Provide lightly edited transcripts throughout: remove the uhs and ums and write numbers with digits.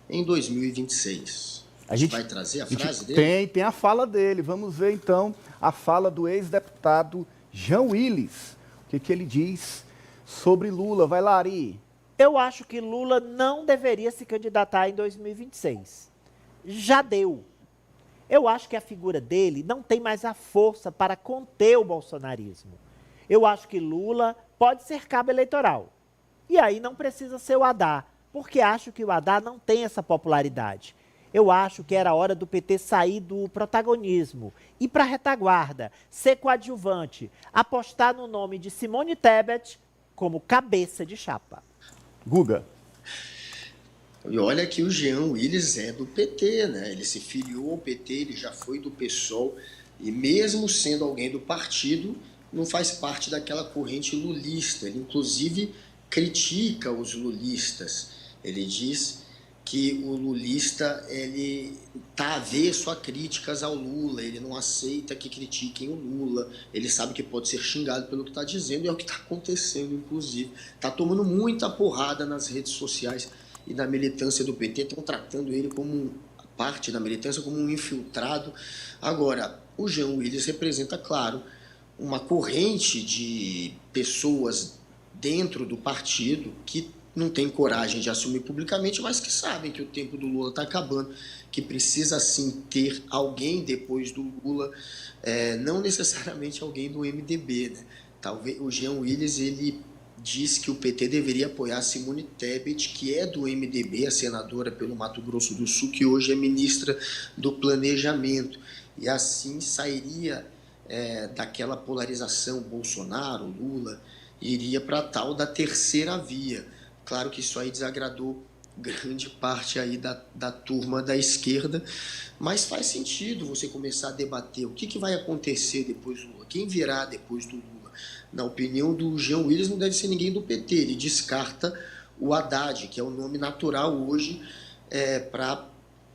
em 2026. A gente vai trazer a frase dele? Tem a fala dele. Vamos ver, então, a fala do ex-deputado Jean Willis. O que ele diz sobre Lula. Vai lá, Ari. Eu acho que Lula não deveria se candidatar em 2026. Já deu. Eu acho que a figura dele não tem mais a força para conter o bolsonarismo. Eu acho que Lula pode ser cabo eleitoral. E aí não precisa ser o Haddad, porque acho que o Haddad não tem essa popularidade. Eu acho que era hora do PT sair do protagonismo, ir para a retaguarda, ser coadjuvante, apostar no nome de Simone Tebet como cabeça de chapa. Guga. E olha que o Jean Willis é do PT, né? Ele se filiou ao PT, ele já foi do PSOL, e mesmo sendo alguém do partido, não faz parte daquela corrente lulista. Ele, inclusive, critica os lulistas. Ele diz que o lulista ele está avesso a críticas ao Lula, ele não aceita que critiquem o Lula, ele sabe que pode ser xingado pelo que está dizendo, e é o que está acontecendo, inclusive. Está tomando muita porrada nas redes sociais e na militância do PT, estão tratando ele como parte da militância, como um infiltrado. Agora, o Jean Willis representa, claro, uma corrente de pessoas dentro do partido que não tem coragem de assumir publicamente, mas que sabem que o tempo do Lula está acabando, que precisa sim ter alguém depois do Lula, não necessariamente alguém do MDB, né? Talvez o Jean Willis ele diz que o PT deveria apoiar Simone Tebet, que é do MDB, a senadora pelo Mato Grosso do Sul, que hoje é ministra do Planejamento, e assim sairia daquela polarização Bolsonaro-Lula, iria para a tal da terceira via. Claro que isso aí desagradou grande parte aí da turma da esquerda, mas faz sentido você começar a debater o que vai acontecer depois do Lula, quem virá depois do Lula. Na opinião do Jean Willis, não deve ser ninguém do PT, ele descarta o Haddad, que é o nome natural hoje para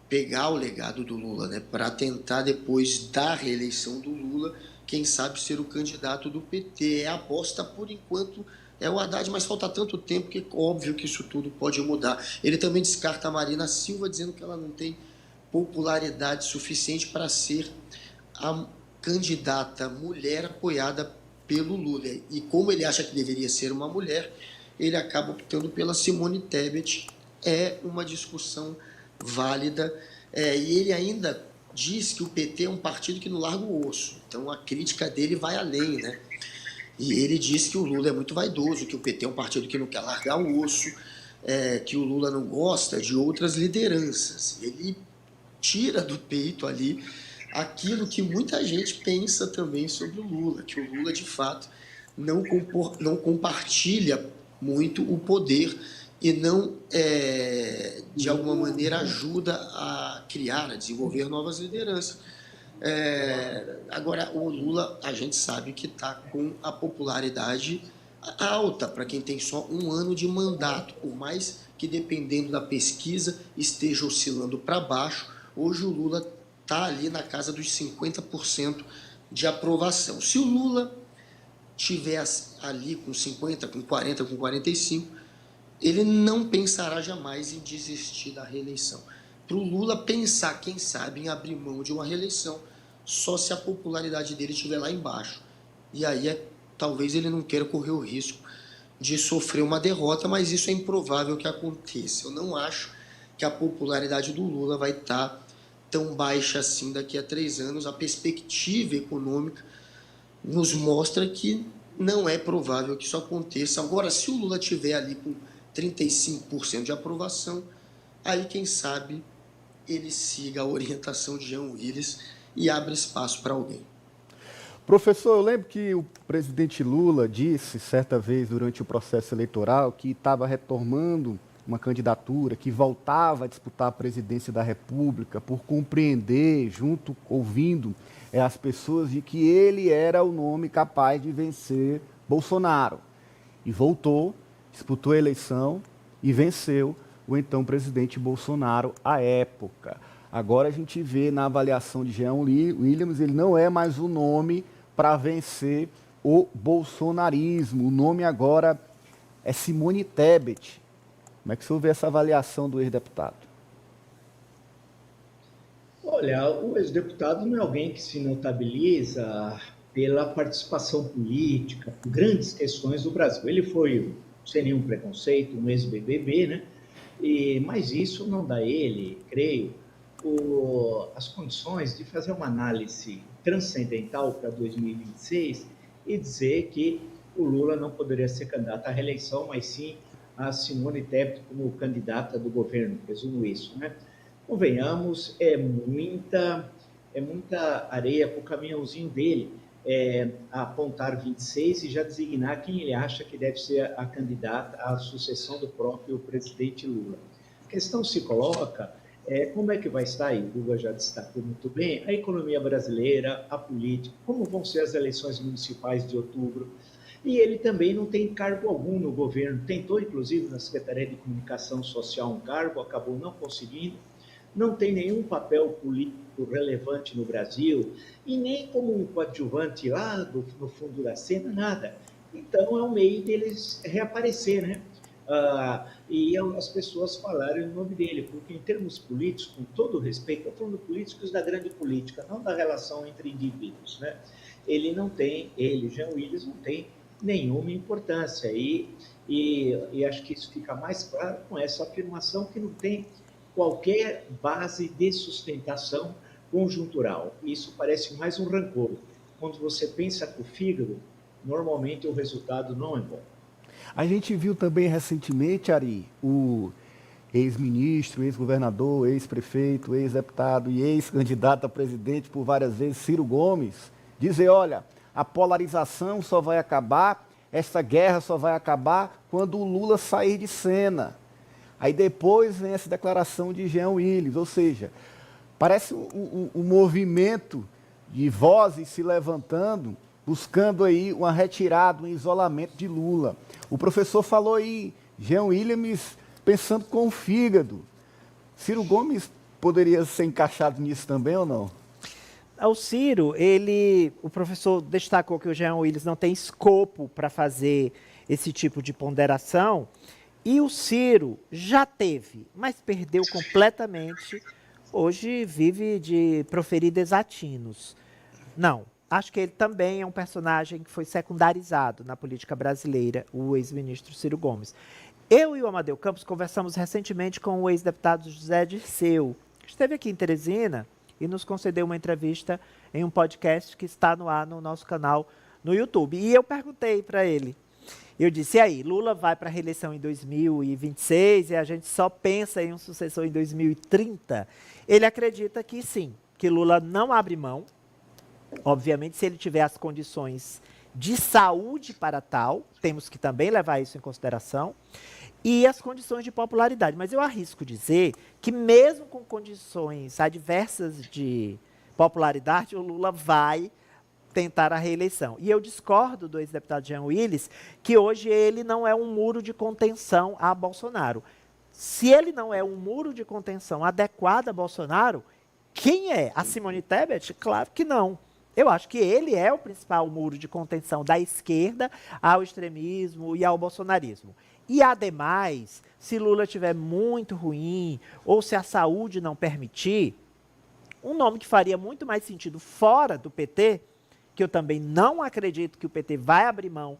pegar o legado do Lula, né? Para tentar depois da reeleição do Lula, quem sabe ser o candidato do PT. É a aposta por enquanto é o Haddad, mas falta tanto tempo que é óbvio que isso tudo pode mudar. Ele também descarta a Marina Silva, dizendo que ela não tem popularidade suficiente para ser a candidata mulher apoiada pelo Lula. E como ele acha que deveria ser uma mulher, ele acaba optando pela Simone Tebet. É uma discussão válida, e ele ainda diz que o PT é um partido que não larga o osso. Então a crítica dele vai além, né? E ele diz que o Lula é muito vaidoso, que o PT é um partido que não quer largar o osso, que o Lula não gosta de outras lideranças. Ele tira do peito ali aquilo que muita gente pensa também sobre o Lula, que o Lula, de fato, não compartilha muito o poder e não, de alguma maneira, ajuda a criar, a desenvolver novas lideranças. Agora, o Lula, a gente sabe que está com a popularidade alta para quem tem só um ano de mandato, por mais que, dependendo da pesquisa, esteja oscilando para baixo. Hoje o Lula está ali na casa dos 50% de aprovação. Se o Lula tivesse ali com 50%, com 40%, com 45%, ele não pensará jamais em desistir da reeleição. Para o Lula pensar, quem sabe, em abrir mão de uma reeleição, só se a popularidade dele estiver lá embaixo. E aí, talvez ele não queira correr o risco de sofrer uma derrota, mas isso é improvável que aconteça. Eu não acho que a popularidade do Lula vai estar tão baixa assim daqui a 3 anos. A perspectiva econômica nos mostra que não é provável que isso aconteça. Agora, se o Lula estiver ali com 35% de aprovação, aí, quem sabe, ele siga a orientação de Jean Willis e abre espaço para alguém. Professor, eu lembro que o presidente Lula disse, certa vez, durante o processo eleitoral, que estava retomando uma candidatura, que voltava a disputar a presidência da República por compreender, ouvindo as pessoas, de que ele era o nome capaz de vencer Bolsonaro. E voltou, disputou a eleição e venceu o então presidente Bolsonaro à época. Agora a gente vê na avaliação de Jean Willis, ele não é mais o nome para vencer o bolsonarismo. O nome agora é Simone Tebet. Como é que você vê essa avaliação do ex-deputado? Olha, o ex-deputado não é alguém que se notabiliza pela participação política, por grandes questões do Brasil. Ele foi, sem nenhum preconceito, um ex-BBB, né? Mas isso não dá a ele, creio, as condições de fazer uma análise transcendental para 2026 e dizer que o Lula não poderia ser candidato à reeleição, mas sim a Simone Tebet como candidata do governo, presumo isso, né? Convenhamos, é muita areia para o caminhãozinho dele apontar 26 e já designar quem ele acha que deve ser a candidata à sucessão do próprio presidente Lula. A questão se coloca como é que vai estar aí, o Lula já destacou muito bem, a economia brasileira, a política, como vão ser as eleições municipais de outubro. E ele também não tem cargo algum no governo, tentou inclusive na Secretaria de Comunicação Social um cargo, acabou não conseguindo, não tem nenhum papel político relevante no Brasil e nem como um coadjuvante lá no fundo da cena, nada. Então é um meio deles reaparecer, né? E as pessoas falarem o nome dele, porque em termos políticos, com todo o respeito, estou falando políticos da grande política, não da relação entre indivíduos, né? Ele, Jean Willis, não tem nenhuma importância e acho que isso fica mais claro com essa afirmação que não tem qualquer base de sustentação conjuntural. Isso parece mais um rancor. Quando você pensa com o fígado, normalmente o resultado não é bom. A gente viu também recentemente, Ari, o ex-ministro, ex-governador, ex-prefeito, ex-deputado e ex-candidato a presidente por várias vezes, Ciro Gomes, dizer, olha, a polarização só vai acabar, essa guerra só vai acabar quando o Lula sair de cena. Aí depois vem essa declaração de Jean Willis, ou seja, parece um movimento de vozes se levantando, buscando aí uma retirada, um isolamento de Lula. O professor falou aí, Jean Willis pensando com o fígado. Ciro Gomes poderia ser encaixado nisso também ou não? O Ciro, o professor destacou que o Jean Willis não tem escopo para fazer esse tipo de ponderação, e o Ciro já teve, mas perdeu completamente. Hoje vive de proferir desatinos. Não, acho que ele também é um personagem que foi secundarizado na política brasileira, o ex-ministro Ciro Gomes. Eu e o Amadeu Campos conversamos recentemente com o ex-deputado José Dirceu, que esteve aqui em Teresina e nos concedeu uma entrevista em um podcast que está no ar no nosso canal no YouTube. E eu perguntei para ele, eu disse, e aí, Lula vai para a reeleição em 2026 e a gente só pensa em um sucessor em 2030? Ele acredita que sim, que Lula não abre mão, obviamente se ele tiver as condições de saúde para tal, temos que também levar isso em consideração, e as condições de popularidade. Mas eu arrisco dizer que mesmo com condições adversas de popularidade, o Lula vai tentar a reeleição. E eu discordo do ex-deputado Jean Willis, que hoje ele não é um muro de contenção a Bolsonaro. Se ele não é um muro de contenção adequado a Bolsonaro, quem é? A Simone Tebet? Claro que não. Eu acho que ele é o principal muro de contenção da esquerda ao extremismo e ao bolsonarismo. E, ademais, se Lula estiver muito ruim ou se a saúde não permitir, um nome que faria muito mais sentido fora do PT, que eu também não acredito que o PT vai abrir mão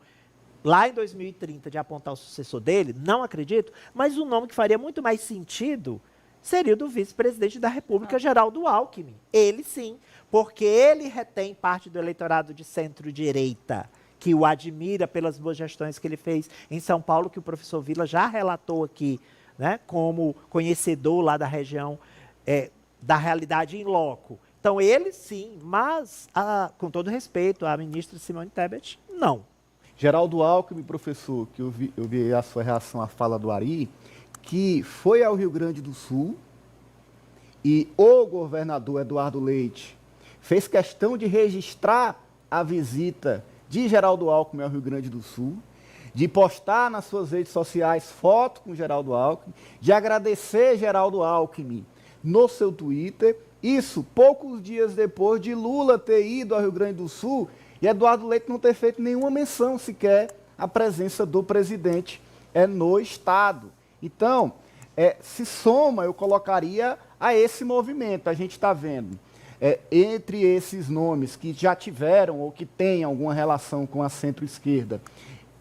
lá em 2030 de apontar o sucessor dele, não acredito, mas um nome que faria muito mais sentido seria o do vice-presidente da República, Geraldo Alckmin. Ele sim, porque ele retém parte do eleitorado de centro-direita, que o admira pelas boas gestões que ele fez em São Paulo, que o professor Vila já relatou aqui, né, como conhecedor lá da região, da realidade em loco. Então, ele sim, mas, com todo respeito, a ministra Simone Tebet, não. Geraldo Alckmin, professor, que eu vi a sua reação à fala do Ari, que foi ao Rio Grande do Sul e o governador Eduardo Leite fez questão de registrar a visita de Geraldo Alckmin ao Rio Grande do Sul, de postar nas suas redes sociais foto com Geraldo Alckmin, de agradecer Geraldo Alckmin no seu Twitter. Isso poucos dias depois de Lula ter ido ao Rio Grande do Sul e Eduardo Leite não ter feito nenhuma menção sequer à presença do presidente no Estado. Então, se soma, eu colocaria, a esse movimento. A gente está vendo, entre esses nomes que já tiveram ou que têm alguma relação com a centro-esquerda,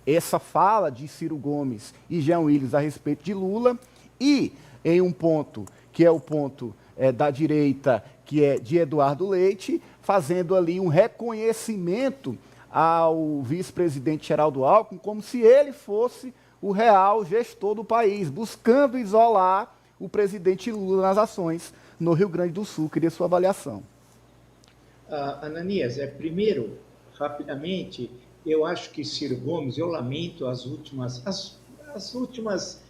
essa fala de Ciro Gomes e Jean Willis a respeito de Lula, e em um ponto, que é o ponto da direita, que é de Eduardo Leite, fazendo ali um reconhecimento ao vice-presidente Geraldo Alckmin, como se ele fosse o real gestor do país, buscando isolar o presidente Lula nas ações no Rio Grande do Sul. Queria sua avaliação. Ananias, primeiro, rapidamente, eu acho que Ciro Gomes, eu lamento os últimos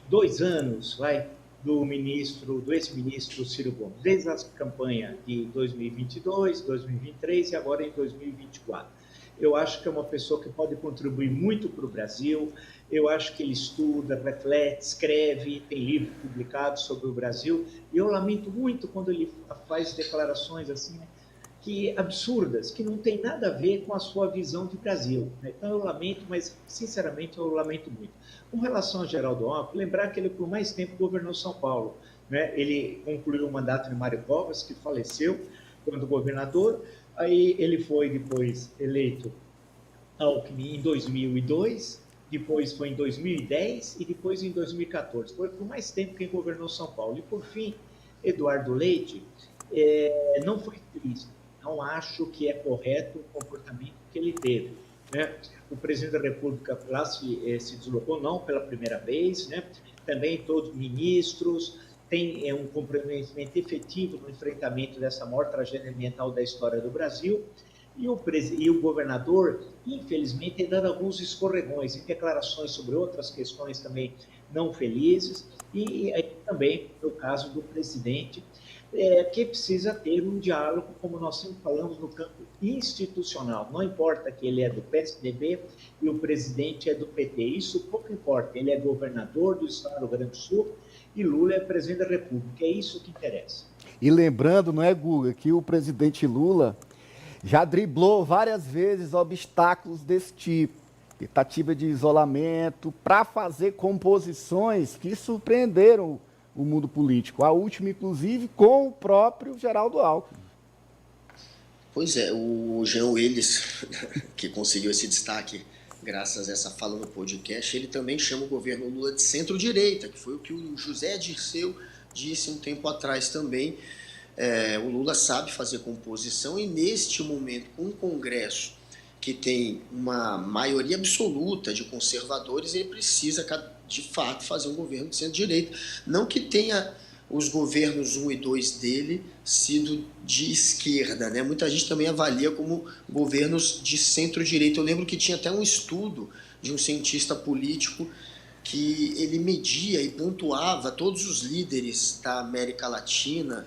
2 anos, do ex-ministro Ciro Gomes, desde a campanha de 2022, 2023 e agora em 2024. Eu acho que é uma pessoa que pode contribuir muito para o Brasil. Eu acho que ele estuda, reflete, escreve, tem livro publicado sobre o Brasil. E eu lamento muito quando ele faz declarações assim, que absurdas, que não tem nada a ver com a sua visão de Brasil. Então eu lamento, mas sinceramente eu lamento muito. Com relação a Geraldo Alckmin, lembrar que ele por mais tempo governou São Paulo. Ele concluiu o mandato de Mário Covas, que faleceu quando governador. Aí ele foi depois eleito Alckmin em 2002, depois foi em 2010 e depois em 2014. Foi por mais tempo quem governou São Paulo. E por fim, Eduardo Leite não foi feliz. Não acho que é correto o comportamento que ele teve. O presidente da República lá se deslocou, não pela primeira vez, também todos os ministros têm um comprometimento efetivo no enfrentamento dessa maior tragédia ambiental da história do Brasil, e o governador, infelizmente, tem dado alguns escorregões em declarações sobre outras questões também não felizes, e aí também no caso do presidente, que precisa ter um diálogo, como nós sempre falamos, no campo institucional. Não importa que ele é do PSDB e o presidente é do PT, isso pouco importa. Ele é governador do estado do Rio Grande do Sul e Lula é presidente da República, é isso que interessa. E lembrando, não é, Guga, que o presidente Lula já driblou várias vezes obstáculos desse tipo, tentativa de isolamento, para fazer composições que surpreenderam o mundo político. A última, inclusive, com o próprio Geraldo Alckmin. Pois é, o Jean Willis, que conseguiu esse destaque graças a essa fala no podcast, ele também chama o governo Lula de centro-direita, que foi o que o José Dirceu disse um tempo atrás também. O Lula sabe fazer composição e, neste momento, com um Congresso que tem uma maioria absoluta de conservadores, ele precisa, de fato, fazer um governo de centro-direita. Não que tenha os governos 1 e 2 dele sido de esquerda, Muita gente também avalia como governos de centro-direita. Eu lembro que tinha até um estudo de um cientista político que ele media e pontuava todos os líderes da América Latina,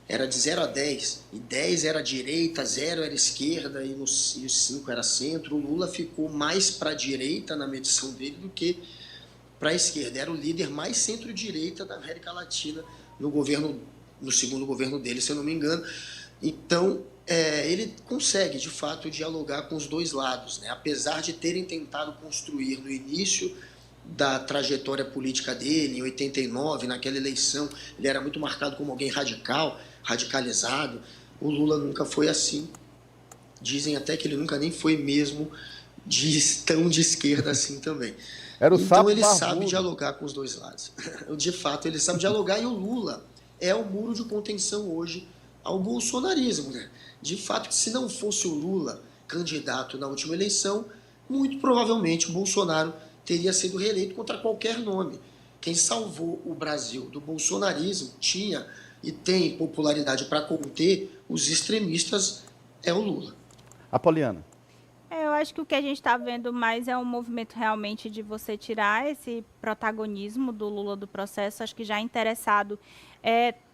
era de 0 a 10, e 10 era direita, 0 era esquerda e os 5 era centro. O Lula ficou mais para a direita na medição dele do que para a esquerda. Era o líder mais centro-direita da América Latina no segundo governo dele, se eu não me engano. Então, ele consegue, de fato, dialogar com os dois lados, apesar de terem tentado construir no início da trajetória política dele, em 89, naquela eleição, ele era muito marcado como alguém radicalizado. O Lula nunca foi assim. Dizem até que ele nunca nem foi mesmo tão de esquerda assim também. Então ele sabe dialogar com os dois lados. De fato, ele sabe dialogar, e o Lula é o muro de contenção hoje ao bolsonarismo. De fato, se não fosse o Lula candidato na última eleição, muito provavelmente o Bolsonaro teria sido reeleito contra qualquer nome. Quem salvou o Brasil do bolsonarismo tinha e tem popularidade para conter os extremistas é o Lula. Apoliana. Eu acho que o que a gente está vendo mais é um movimento realmente de você tirar esse protagonismo do Lula do processo. Acho que já interessado.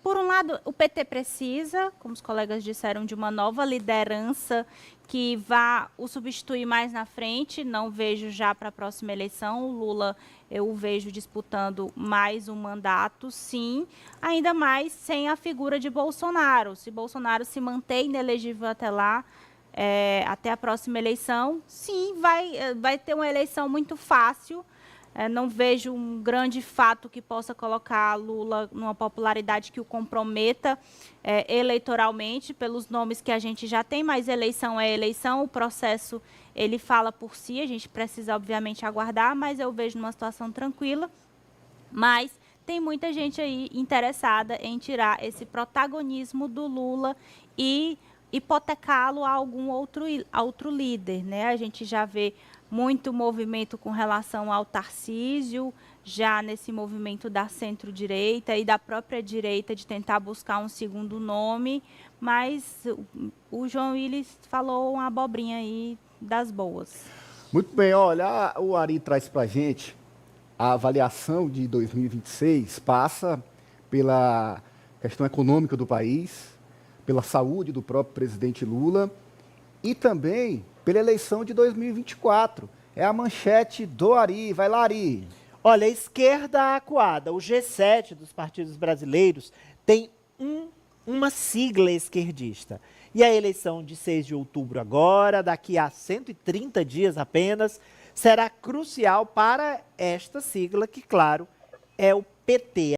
Por um lado, o PT precisa, como os colegas disseram, de uma nova liderança que vá o substituir mais na frente. Não vejo já para a próxima eleição. O Lula, eu o vejo disputando mais um mandato, sim, ainda mais sem a figura de Bolsonaro. Se Bolsonaro se mantém inelegível até lá, até a próxima eleição, sim, vai ter uma eleição muito fácil, Não vejo um grande fato que possa colocar Lula numa popularidade que o comprometa eleitoralmente, pelos nomes que a gente já tem, mas eleição é eleição, o processo ele fala por si, a gente precisa obviamente aguardar, mas eu vejo numa situação tranquila. Mas tem muita gente aí interessada em tirar esse protagonismo do Lula e hipotecá-lo a algum outro líder, né? A gente já vê muito movimento com relação ao Tarcísio, já nesse movimento da centro-direita e da própria direita de tentar buscar um segundo nome, mas o João Willis falou uma abobrinha aí das boas. Muito bem, olha, o Ari traz para a gente a avaliação de 2026, passa pela questão econômica do país, pela saúde do próprio presidente Lula e também pela eleição de 2024. É a manchete do Ari. Vai lá, Ari. Olha, a esquerda acuada, o G7 dos partidos brasileiros, tem uma sigla esquerdista. E a eleição de 6 de outubro agora, daqui a 130 dias apenas, será crucial para esta sigla, que, claro, é o PT.